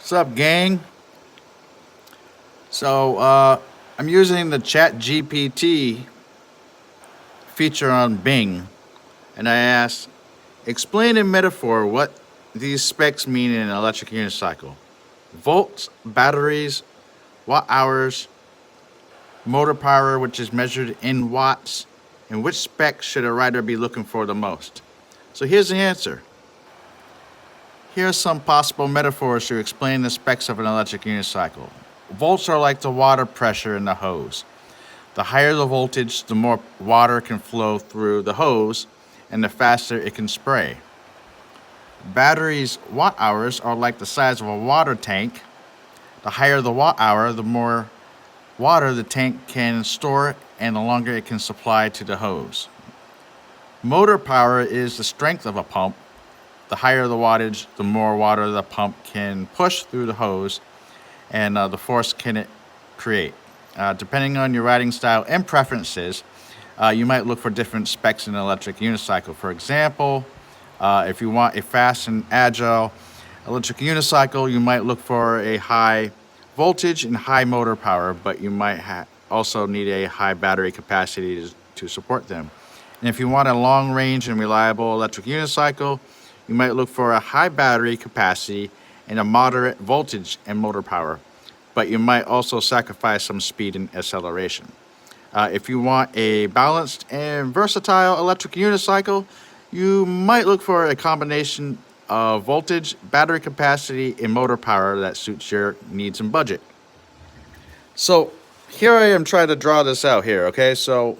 What's up, gang? So, I'm using the ChatGPT feature on Bing, and I asked, explain in metaphor what these specs mean in an electric unicycle. Volts, batteries, watt hours, motor power, which is measured in watts, and which spec should a rider be looking for the most? So here's the answer. Here are some possible metaphors to explain the specs of an electric unicycle. Volts are like the water pressure in the hose. The higher the voltage, the more water can flow through the hose, and the faster it can spray. Batteries' watt hours are like the size of a water tank. The higher the watt hour, the more water the tank can store and the longer it can supply to the hose. Motor power is the strength of a pump. The higher the wattage, the more water the pump can push through the hose and the force can it create. Depending on your riding style and preferences, you might look for different specs in an electric unicycle. For example, if you want a fast and agile electric unicycle, you might look for a high voltage and high motor power, but you might also need a high battery capacity to support them. And if you want a long range and reliable electric unicycle, you might look for a high battery capacity and a moderate voltage and motor power, but you might also sacrifice some speed and acceleration. If you want a balanced and versatile electric unicycle, you might look for a combination of voltage, battery capacity, and motor power that suits your needs and budget. So here I am trying to draw this out here, okay? So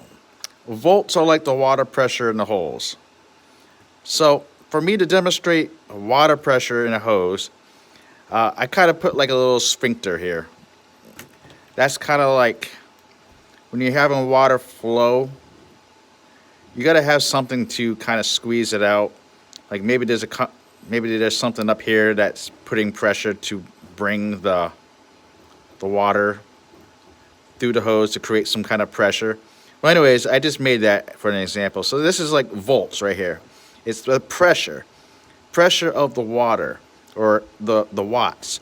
volts are like the water pressure in the hose. So for me to demonstrate water pressure in a hose, I kind of put like a little sphincter here. That's kind of like when you're having water flow, you got to have something to kind of squeeze it out. Like maybe there's something up here that's putting pressure to bring the water through the hose to create some kind of pressure. Well, anyways, I just made that for an example. So this is like volts right here. It's the pressure of the water, or the watts.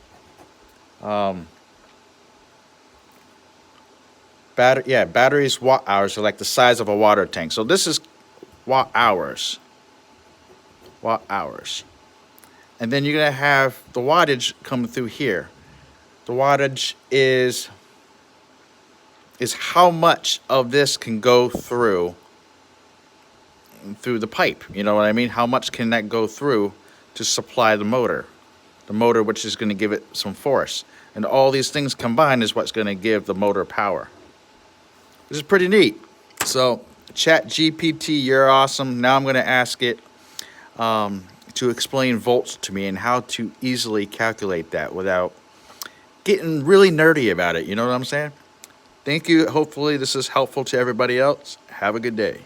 Batteries' watt hours are like the size of a water tank. So this is watt hours. And then you're gonna have the wattage coming through here. The wattage is how much of this can go through the pipe, you know what I mean? How much can that go through to supply the motor which is going to give it some force, and all these things combined is what's going to give the motor power. This is pretty neat. So ChatGPT, you're awesome. Now I'm going to ask it to explain volts to me and how to easily calculate that without getting really nerdy about it, you know what I'm saying? Thank you. Hopefully this is helpful to everybody else. Have a good day.